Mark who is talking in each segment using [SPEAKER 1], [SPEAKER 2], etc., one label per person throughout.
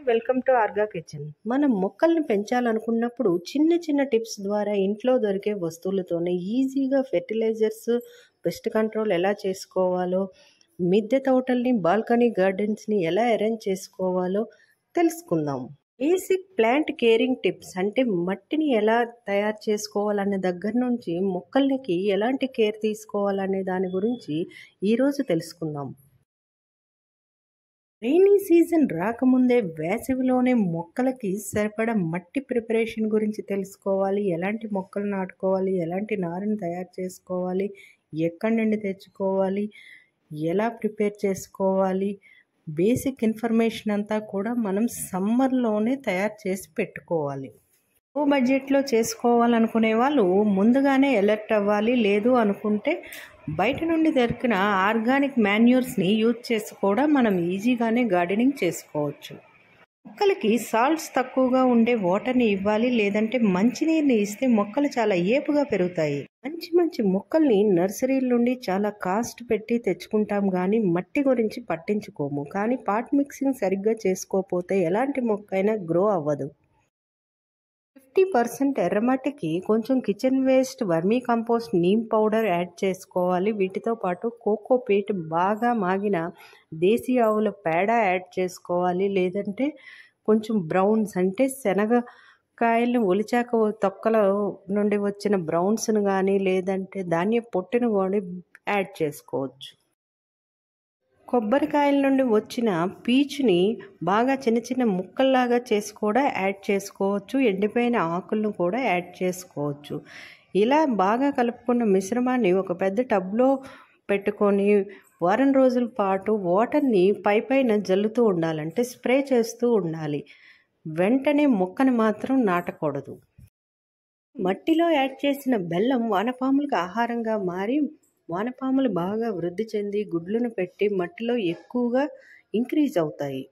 [SPEAKER 1] Welcome to ఆర్గా kitchen. మనం మొక్కల్ని పెంచాలనుకున్నప్పుడు చిన్న చిన్న టిప్స్ ద్వారా ఇంట్లో దొరికే వస్తువులతోనే ఈజీగా ఫెర్టిలైజర్స్, పెస్ట్ కంట్రోల్ ఎలా చేసుకోవాలో, మిద్దె తోటల్ని, బాల్కనీ గార్డెన్స్ని ఎలా అరేంజ్ చేసుకోవాలో తెలుసుకుందాం. బేసిక్ ప్లాంట్ కేరింగ్ టిప్స్ అంటే మట్టిని ఎలా తయారు చేసుకోవాలనే దగ్గర నుంచి మొక్కలకి ఎలాంటి కేర్ తీసుకోవాలనే దాని గురించి ఈరోజు తెలుసుకుందాం. రెయినీ సీజన్ రాకముందే వేసవిలోనే మొక్కలకి సరిపడా మట్టి ప్రిపరేషన్ గురించి తెలుసుకోవాలి. ఎలాంటి మొక్కలు నాటుకోవాలి, ఎలాంటి నారుని తయారు చేసుకోవాలి, ఎక్కడి నుండి తెచ్చుకోవాలి, ఎలా ప్రిపేర్ చేసుకోవాలి, బేసిక్ ఇన్ఫర్మేషన్ అంతా కూడా మనం సమ్మర్లోనే తయారు చేసి పెట్టుకోవాలి. లో బడ్జెట్లో చేసుకోవాలనుకునే వాళ్ళు ముందుగానే అలర్ట్ అవ్వాలి. లేదు అనుకుంటే బయట నుండి దొరికిన ఆర్గానిక్ మాన్యూర్స్ని యూజ్ చేసి కూడా మనం ఈజీగానే గార్డెనింగ్ చేసుకోవచ్చు. మొక్కలకి సాల్ట్స్ తక్కువగా ఉండే వాటర్ని ఇవ్వాలి. లేదంటే మంచినీరుని ఇస్తే మొక్కలు చాలా ఏపుగా పెరుగుతాయి. మంచి మొక్కల్ని నర్సరీల నుండి చాలా కాస్ట్ పెట్టి తెచ్చుకుంటాం కానీ మట్టి గురించి పట్టించుకోము. కానీ పాట్ మిక్సింగ్ సరిగ్గా చేసుకోకపోతే ఎలాంటి మొక్క అయినా గ్రో అవ్వదు. 50% ఎర్రమట్టికి కొంచెం kitchen waste, vermi compost, neem powder add చేసుకోవాలి. వీటితో పాటు కోకో పీట్, బాగా మాగిన దేశీ ఆవుల పేడ యాడ్ చేసుకోవాలి. లేదంటే కొంచెం బ్రౌన్స్ అంటే శనగకాయలను ఒలిచాక తొక్కల నుండి వచ్చిన బ్రౌన్స్ను కానీ లేదంటే ధాన్య పొట్టును కూడా యాడ్ చేసుకోవచ్చు. కొబ్బరికాయల నుండి వచ్చిన పీచుని బాగా చిన్న ముక్కల్లాగా చేసి కూడా యాడ్ చేసుకోవచ్చు. ఎండిపోయిన ఆకులను కూడా యాడ్ చేసుకోవచ్చు. ఇలా బాగా కలుపుకున్న మిశ్రమాన్ని ఒక పెద్ద టబ్లో పెట్టుకొని వారం రోజుల పాటు వాటర్ని పైన జల్లుతూ ఉండాలంటే స్ప్రే చేస్తూ ఉండాలి. వెంటనే మొక్కని మాత్రం నాటకూడదు. మట్టిలో యాడ్ చేసిన బెల్లం వానపాములకు ఆహారంగా మారి వానపాములు బాగా వృద్ధి చెంది గుడ్లను పెట్టి మట్టిలో ఎక్కువగా ఇంక్రీజ్ అవుతాయి.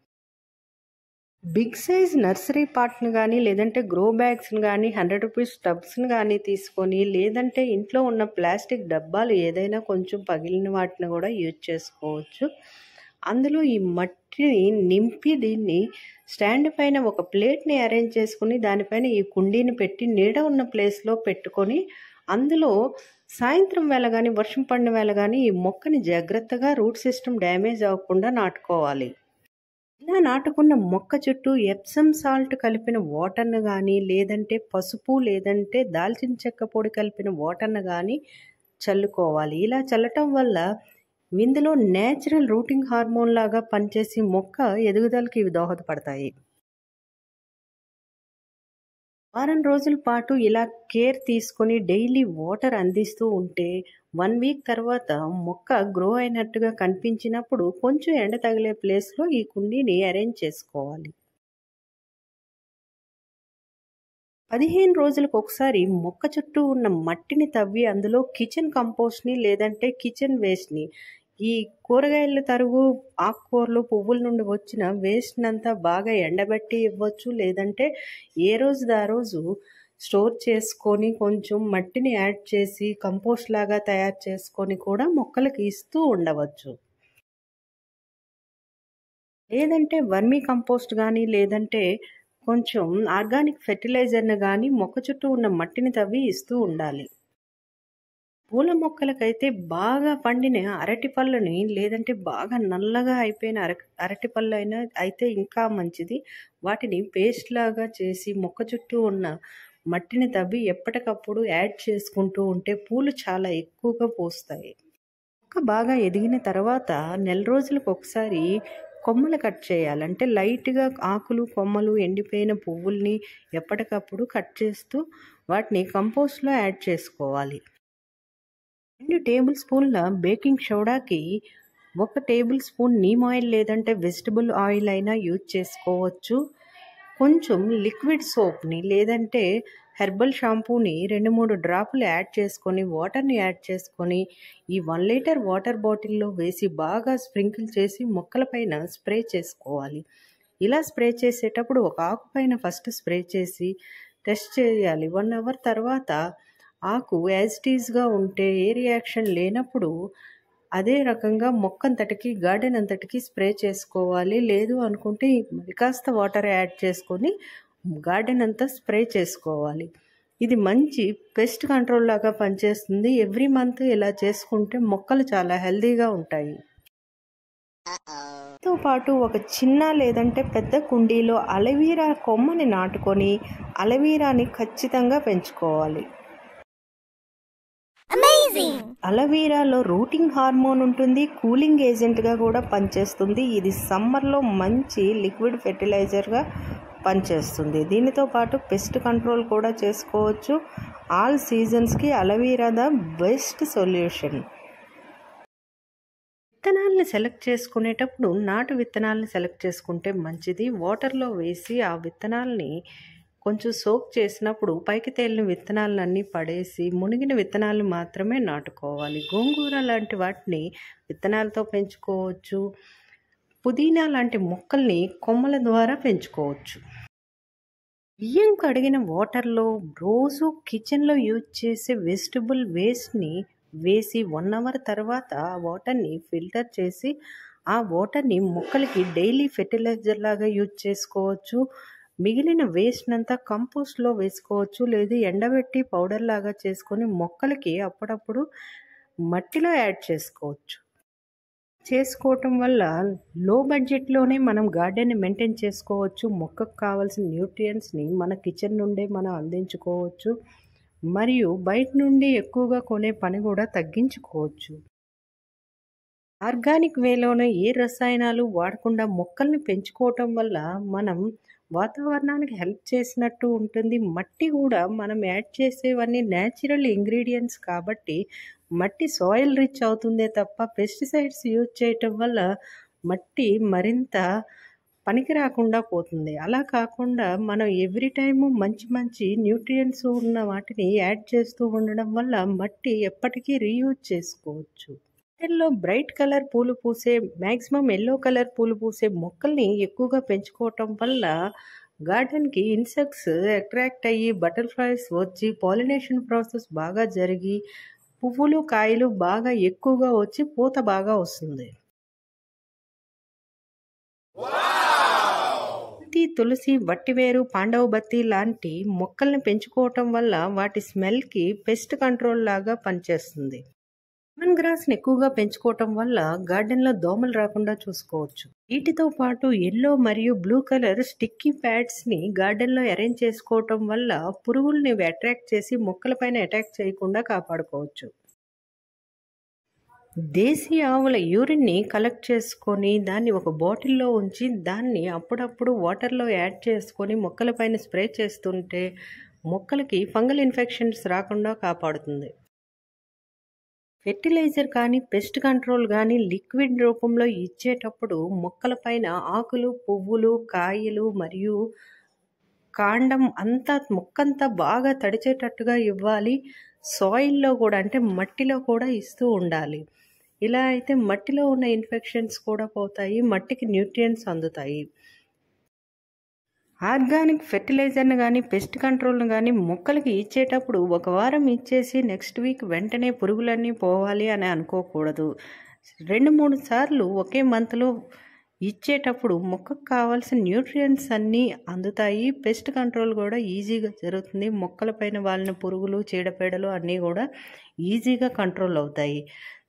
[SPEAKER 1] బిగ్ సైజ్ నర్సరీ పాట్ను కానీ లేదంటే గ్రో బ్యాగ్స్ని కానీ 100 రూపీస్ టబ్స్ని కానీ తీసుకొని లేదంటే ఇంట్లో ఉన్న ప్లాస్టిక్ డబ్బాలు ఏదైనా కొంచెం పగిలిన వాటిని కూడా యూజ్ చేసుకోవచ్చు. అందులో ఈ మట్టిని నింపి దీన్ని స్టాండ్ పైన ఒక ప్లేట్ని అరేంజ్ చేసుకుని దానిపైన ఈ కుండీని పెట్టి నీడ ఉన్న ప్లేస్లో పెట్టుకొని అందులో సాయంత్రం వేళ కానీ వర్షం పడిన వేళ కానీ ఈ మొక్కని జాగ్రత్తగా రూట్ సిస్టమ్ డ్యామేజ్ అవ్వకుండా నాటుకోవాలి. ఇలా నాటుకున్న మొక్క చుట్టూ ఎప్సమ్ సాల్ట్ కలిపిన వాటర్ను కానీ లేదంటే పసుపు లేదంటే దాల్చిన చెక్క పొడి కలిపిన వాటర్ను కానీ చల్లుకోవాలి. ఇలా చల్లటం వల్ల ఇందులో నేచురల్ రూటింగ్ హార్మోన్ లాగా పనిచేసి మొక్క ఎదుగుదలకి ఇవి దోహదపడతాయి. వారం రోజుల పాటు ఇలా కేర్ తీసుకొని డైలీ వాటర్ అందిస్తూ ఉంటే 1 వీక్ తర్వాత మొక్క గ్రో అయినట్టుగా కనిపించినప్పుడు కొంచెం ఎండ తగిలే ప్లేస్లో ఈ కుండీని అరేంజ్ చేసుకోవాలి. 15 రోజులకు ఒకసారి మొక్క చుట్టూ ఉన్న మట్టిని తవ్వి అందులో కిచెన్ కంపోస్ట్ని లేదంటే కిచెన్ వేస్ట్ని, ఈ కూరగాయల తరుగు, ఆకుకూరలు, పువ్వుల నుండి వచ్చిన వేస్ట్ని అంతా బాగా ఎండబెట్టి ఇవ్వచ్చు. లేదంటే ఏ రోజుది ఆ రోజు స్టోర్ చేసుకొని కొంచెం మట్టిని యాడ్ చేసి కంపోస్ట్ లాగా తయారు చేసుకొని కూడా మొక్కలకి ఇస్తూ ఉండవచ్చు. లేదంటే వర్మీ కంపోస్ట్ కానీ లేదంటే కొంచెం ఆర్గానిక్ ఫెర్టిలైజర్ని కానీ మొక్క చుట్టూ ఉన్న మట్టిని తవ్వి ఇస్తూ ఉండాలి. పూల మొక్కలకైతే బాగా పండిన అరటి పళ్ళని లేదంటే బాగా నల్లగా అయిపోయిన అరటి పళ్ళు అయినా అయితే ఇంకా మంచిది. వాటిని పేస్ట్ లాగా చేసి మొక్క చుట్టూ ఉన్న మట్టిని తవ్వి ఎప్పటికప్పుడు యాడ్ చేసుకుంటూ ఉంటే పూలు చాలా ఎక్కువగా పూస్తాయి. మొక్క బాగా ఎదిగిన తర్వాత నెల రోజులకు ఒకసారి కొమ్మలు కట్ చేయాలంటే లైట్గా ఆకులు, కొమ్మలు, ఎండిపోయిన పువ్వుల్ని ఎప్పటికప్పుడు కట్ చేస్తూ వాటిని కంపోస్ట్లో యాడ్ చేసుకోవాలి. 2 టేబుల్ స్పూన్ల బేకింగ్ సోడాకి 1 టేబుల్ స్పూన్ నీమ్ ఆయిల్ లేదంటే వెజిటబుల్ ఆయిల్ అయినా యూజ్ చేసుకోవచ్చు. కొంచెం లిక్విడ్ సోప్ని లేదంటే హెర్బల్ షాంపూని 2-3 డ్రాపులు యాడ్ చేసుకొని వాటర్ని యాడ్ చేసుకొని ఈ 1 లీటర్ వాటర్ బాటిల్లో వేసి బాగా స్ప్రింకిల్ చేసి మొక్కల పైన స్ప్రే చేసుకోవాలి. ఇలా స్ప్రే చేసేటప్పుడు ఒక ఆకు పైన ఫస్ట్ స్ప్రే చేసి టెస్ట్ చేయాలి. 1 అవర్ తర్వాత ఆకు యాజ్ ఇట్ ఈజ్గా ఉంటే ఏ రియాక్షన్ లేనప్పుడు అదే రకంగా మొక్కంతటికి గార్డెన్ అంతటికి స్ప్రే చేసుకోవాలి. లేదు అనుకుంటే కాస్త వాటర్ యాడ్ చేసుకొని గార్డెన్ అంతా స్ప్రే చేసుకోవాలి. ఇది మంచి పెస్ట్ కంట్రోల్ లాగా పనిచేస్తుంది. ఎవ్రీ మంత్ ఇలా చేసుకుంటే మొక్కలు చాలా హెల్తీగా ఉంటాయి. తో పాటు ఒక చిన్న లేదంటే పెద్ద కుండీలో అలోవెరా కొమ్మని నాటుకొని అలోవెరాని ఖచ్చితంగా పెంచుకోవాలి. అలోవెరాలో రూటింగ్ హార్మోన్ ఉంటుంది, కూలింగ్ ఏజెంట్గా కూడా పనిచేస్తుంది. ఇది సమ్మర్లో మంచి లిక్విడ్ ఫెర్టిలైజర్గా పనిచేస్తుంది. దీనితో పాటు పెస్ట్ కంట్రోల్ కూడా చేసుకోవచ్చు. ఆల్ సీజన్స్కి అలోవెరా ద బెస్ట్ సొల్యూషన్. విత్తనాలను సెలెక్ట్ చేసుకునేటప్పుడు నాటు విత్తనాలను సెలెక్ట్ చేసుకుంటే మంచిది. వాటర్లో వేసి ఆ విత్తనాలని కొంచెం సోక్ చేసినప్పుడు పైకి తేలిన విత్తనాలన్నీ పడేసి మునిగిన విత్తనాలు మాత్రమే నాటుకోవాలి. గోంగూర లాంటి వాటిని విత్తనాలతో పెంచుకోవచ్చు. పుదీనా లాంటి మొక్కల్ని కొమ్మల ద్వారా పెంచుకోవచ్చు. బియ్యం కడిగిన వాటర్లో రోజు కిచెన్లో యూజ్ చేసే వెజిటబుల్ వేస్ట్ని వేసి 1 అవర్ తర్వాత ఆ వాటర్ని ఫిల్టర్ చేసి ఆ వాటర్ని మొక్కలకి డైలీ ఫెర్టిలైజర్ లాగా యూజ్ చేసుకోవచ్చు. మిగిలిన వేస్ట్నంతా కంపోస్ట్లో వేసుకోవచ్చు. లేదు ఎండబెట్టి పౌడర్ లాగా చేసుకొని మొక్కలకి అప్పుడప్పుడు మట్టిలో యాడ్ చేసుకోవటం వల్ల లో బడ్జెట్లోనే మనం గార్డెన్ని మెయింటైన్ చేసుకోవచ్చు. మొక్కకు కావాల్సిన న్యూట్రియంట్స్ని మన కిచెన్ నుండే మనం అందించుకోవచ్చు. మరియు బయట నుండి ఎక్కువగా కొనే పని కూడా తగ్గించుకోవచ్చు. ఆర్గానిక్ వేలోనే ఏ రసాయనాలు వాడకుండా మొక్కల్ని పెంచుకోవటం వల్ల మనం వాతావరణానికి హెల్ప్ చేసినట్టు ఉంటుంది. మట్టి కూడా మనం యాడ్ చేసేవన్నీ న్యాచురల్ ఇంగ్రీడియంట్స్ కాబట్టి మట్టి సాయిల్ రిచ్ అవుతుందే తప్ప పెస్టిసైడ్స్ యూజ్ చేయటం వల్ల మట్టి మరింత పనికి రాకుండా పోతుంది. అలా కాకుండా మనం ఎవ్రీ టైము మంచి న్యూట్రియంట్స్ ఉన్న వాటిని యాడ్ చేస్తూ ఉండడం వల్ల మట్టి ఎప్పటికీ రీయూజ్ చేసుకోవచ్చు. గార్డెన్లో బ్రైట్ కలర్ పూలు పూసే మ్యాక్సిమం ఎల్లో కలర్ పూలు పూసే మొక్కల్ని ఎక్కువగా పెంచుకోవటం వల్ల గార్డెన్కి ఇన్సెక్ట్స్ అట్రాక్ట్ అయ్యి బటర్ఫ్లైస్ వచ్చి పాలినేషన్ ప్రాసెస్ బాగా జరిగి పువ్వులు కాయలు బాగా ఎక్కువగా వచ్చి పూత బాగా వస్తుంది. తులసి, వట్టివేరు, పాండవబత్తి లాంటి మొక్కల్ని పెంచుకోవటం వల్ల వాటి స్మెల్కి పెస్ట్ కంట్రోల్ లాగా పనిచేస్తుంది. లెమన్ గ్రాస్ని ఎక్కువగా పెంచుకోవటం వల్ల గార్డెన్లో దోమలు రాకుండా చూసుకోవచ్చు. వీటితో పాటు ఎల్లో మరియు బ్లూ కలర్ స్టిక్కీ ప్యాడ్స్ని గార్డెన్లో అరేంజ్ చేసుకోవటం వల్ల పురుగుల్ని అట్రాక్ట్ చేసి మొక్కలపైన అటాక్ చేయకుండా కాపాడుకోవచ్చు. దేశీ ఆవుల యూరిన్ని కలెక్ట్ చేసుకొని దాన్ని ఒక బాటిల్లో ఉంచి దాన్ని అప్పుడప్పుడు వాటర్లో యాడ్ చేసుకొని మొక్కలపైన స్ప్రే చేస్తుంటే మొక్కలకి ఫంగల్ ఇన్ఫెక్షన్స్ రాకుండా కాపాడుతుంది. ఫెర్టిలైజర్ కానీ పెస్ట్ కంట్రోల్ కానీ లిక్విడ్ రూపంలో ఇచ్చేటప్పుడు మొక్కలపైన ఆకులు, పువ్వులు, కాయలు మరియు కాండం అంతా మొక్కంతా బాగా తడిచేటట్టుగా ఇవ్వాలి. సాయిల్లో కూడా అంటే మట్టిలో కూడా ఇస్తూ ఉండాలి. ఇలా అయితే మట్టిలో ఉన్న ఇన్ఫెక్షన్స్ కూడా పోతాయి, మట్టికి న్యూట్రియంట్స్ అందుతాయి. ఆర్గానిక్ ఫెర్టిలైజర్ని కానీ పెస్ట్ కంట్రోల్ని కానీ మొక్కలకి ఇచ్చేటప్పుడు 1 వారం ఇచ్చేసి నెక్స్ట్ వీక్ వెంటనే పురుగులన్నీ పోవాలి అని అనుకోకూడదు. 2-3 సార్లు ఒకే మంత్లో ఇచ్చేటప్పుడు మొక్కకు కావాల్సిన న్యూట్రియంట్స్ అన్నీ అందుతాయి. పెస్ట్ కంట్రోల్ కూడా ఈజీగా జరుగుతుంది. మొక్కలపైన వాలిన పురుగులు, చీడపీడలు అన్నీ కూడా ఈజీగా కంట్రోల్ అవుతాయి.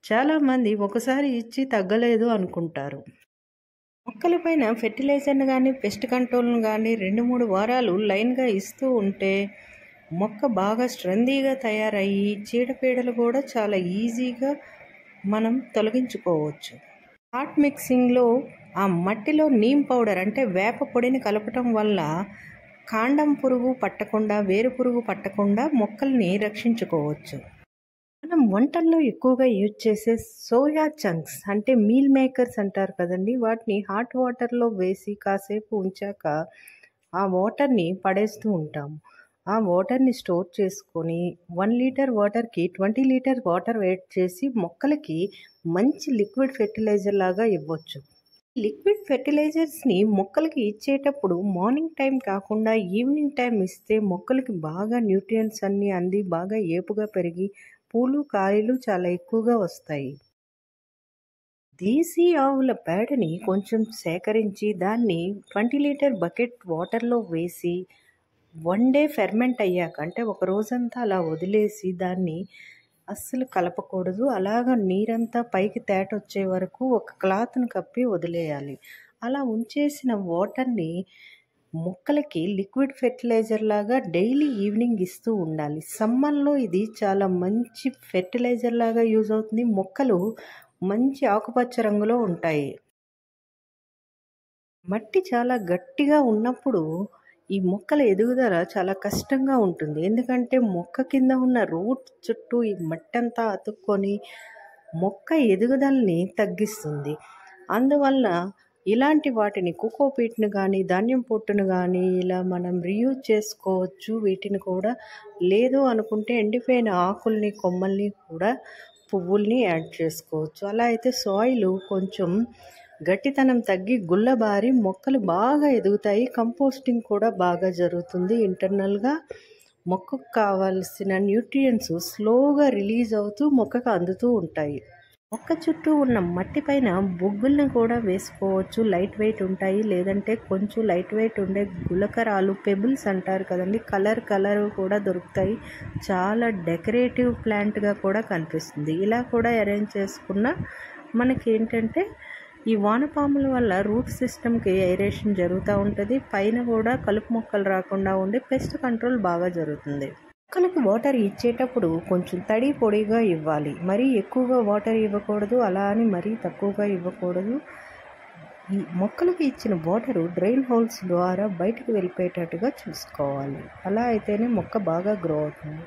[SPEAKER 1] చాలామంది ఒకసారి ఇచ్చి తగ్గలేదు అనుకుంటారు. మొక్కలపైన ఫెర్టిలైజర్ని కానీ పెస్ట్ కంట్రోల్ని కానీ 2-3 వారాలు లైన్గా ఇస్తూ ఉంటే మొక్క బాగా స్ట్రెందీగా తయారయ్యి చీడపీడలు కూడా చాలా ఈజీగా మనం తొలగించుకోవచ్చు. హాట్ మిక్సింగ్లో ఆ మట్టిలో నీమ్ పౌడర్ అంటే వేప పొడిని కలపటం వల్ల కాండం పురుగు పట్టకుండా, వేరు పురుగు పట్టకుండా మొక్కల్ని రక్షించుకోవచ్చు. మనం వంటల్లో ఎక్కువగా యూజ్ చేసే సోయా చంక్స్ అంటే మీల్ మేకర్స్ అంటారు కదండి, వాటిని హాట్ వాటర్లో వేసి కాసేపు ఉంచాక ఆ వాటర్ని పడేస్తూ ఉంటాము. ఆ వాటర్ని స్టోర్ చేసుకొని 1 లీటర్ వాటర్కి 20 లీటర్ వాటర్ యాడ్ చేసి మొక్కలకి మంచి లిక్విడ్ ఫెర్టిలైజర్ లాగా ఇవ్వచ్చు. లిక్విడ్ ఫెర్టిలైజర్స్ని మొక్కలకి ఇచ్చేటప్పుడు మార్నింగ్ టైం కాకుండా ఈవినింగ్ టైం ఇస్తే మొక్కలకి బాగా న్యూట్రియంట్స్ అన్నీ అంది బాగా ఏపుగా పెరిగి పూలు, కాయలు చాలా ఎక్కువగా వస్తాయి. దేశీ ఆవుల పేడని కొంచెం సేకరించి దాన్ని 20 లీటర్ బకెట్ వాటర్లో వేసి 1 డే ఫెర్మెంట్ అయ్యాక, అంటే ఒక రోజంతా అలా వదిలేసి దాన్ని అస్సలు కలపకూడదు. అలాగా నీరంతా పైకి తేటొచ్చే వరకు ఒక క్లాత్ని కప్పి వదిలేయాలి. అలా ఉంచేసిన వాటర్ని మొక్కలకి లిక్విడ్ ఫెర్టిలైజర్ లాగా డైలీ ఈవినింగ్ ఇస్తూ ఉండాలి. సమ్మర్లో ఇది చాలా మంచి ఫెర్టిలైజర్ లాగా యూజ్ అవుతుంది. మొక్కలు మంచి ఆకుపచ్చ రంగులో ఉంటాయి. మట్టి చాలా గట్టిగా ఉన్నప్పుడు ఈ మొక్కల ఎదుగుదల చాలా కష్టంగా ఉంటుంది. ఎందుకంటే మొక్క కింద ఉన్న రూట్ చుట్టూ ఈ మట్టి అంతా అతుక్కొని మొక్క ఎదుగుదలని తగ్గిస్తుంది. అందువల్ల ఇలాంటి వాటిని కోకోపీట్ని కానీ, ధాన్యం పొట్టును కానీ ఇలా మనం రీయూజ్ చేసుకోవచ్చు. వీటిని కూడా లేదు అనుకుంటే ఎండిపోయిన ఆకుల్ని, కొమ్మల్ని కూడా పువ్వుల్ని యాడ్ చేసుకోవచ్చు. అలా అయితే సాయిల్ కొంచెం గట్టితనం తగ్గి గుల్లబారి మొక్కలు బాగా ఎదుగుతాయి. కంపోస్టింగ్ కూడా బాగా జరుగుతుంది. ఇంటర్నల్గా మొక్కకు కావాల్సిన న్యూట్రియంట్స్ స్లోగా రిలీజ్ అవుతూ మొక్కకు అందుతూ ఉంటాయి. మొక్క చుట్టూ ఉన్న మట్టి పైన బొగ్గుల్ని కూడా వేసుకోవచ్చు. లైట్ వెయిట్ ఉంటాయి. లేదంటే కొంచెం లైట్ వెయిట్ ఉండే గులకరాలు, పెబుల్స్ అంటారు కదండి, కలర్ కూడా దొరుకుతాయి. చాలా డెకరేటివ్ ప్లాంట్గా కూడా కనిపిస్తుంది. ఇలా కూడా అరేంజ్ చేసుకున్న మనకి ఏంటంటే ఈ వానపాముల వల్ల రూట్ సిస్టమ్కి ఏరేషన్ జరుగుతూ ఉంటుంది. పైన కూడా కలుపు మొక్కలు రాకుండా ఉండి పెస్ట్ కంట్రోల్ బాగా జరుగుతుంది. మొక్కలకు వాటర్ ఇచ్చేటప్పుడు కొంచెం తడి పొడిగా ఇవ్వాలి. మరీ ఎక్కువగా వాటర్ ఇవ్వకూడదు, అలా అని మరీ తక్కువగా ఇవ్వకూడదు. ఈ మొక్కలకు ఇచ్చిన వాటరు డ్రైన్ హోల్స్ ద్వారా బయటకు వెళ్ళిపోయేటట్టుగా చూసుకోవాలి. అలా అయితేనే మొక్క బాగా గ్రో అవుతుంది.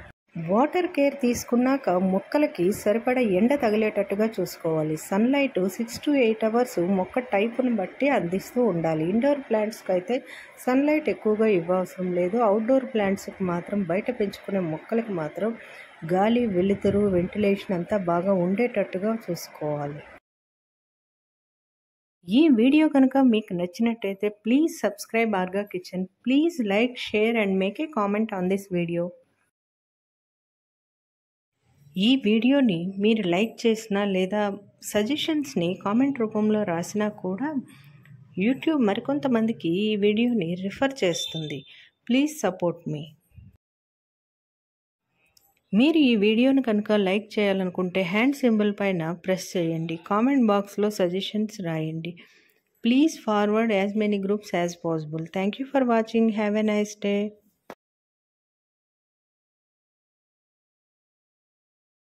[SPEAKER 1] వాటర్ కేర్ తీసుకున్నాక మొక్కలకి సరిపడా ఎండ తగిలేటట్టుగా చూసుకోవాలి. సన్లైట్ 6 to 8 hours మొక్క టైపుని బట్టి అందిస్తూ ఉండాలి. ఇండోర్ ప్లాంట్స్కి అయితే సన్లైట్ ఎక్కువగా ఇవ్వవసరం లేదు. అవుట్డోర్ ప్లాంట్స్కి మాత్రం, బయట పెంచుకునే మొక్కలకి మాత్రం గాలి, వెలుతురు, వెంటిలేషన్ అంతా బాగా ఉండేటట్టుగా చూసుకోవాలి. ఈ వీడియో కనుక మీకు నచ్చినట్టయితే ప్లీజ్ సబ్స్క్రైబ్ ఆర్గా kitchen. Please like, share and make a comment on this video. ఈ వీడియోని మీరు లైక్ చేసినా లేదా సజెషన్స్ని కామెంట్ రూపంలో రాసినా కూడా యూట్యూబ్ మరికొంతమందికి ఈ వీడియోని రిఫర్ చేస్తుంది. ప్లీజ్ సపోర్ట్ మీ. మీరు ఈ వీడియోని కనుక లైక్ చేయాలనుకుంటే హ్యాండ్ సింబల్ పైన ప్రెస్ చేయండి. కామెంట్ బాక్స్లో సజెషన్స్ రాయండి. Please forward as many groups as possible. Thank you for watching. Have a nice day.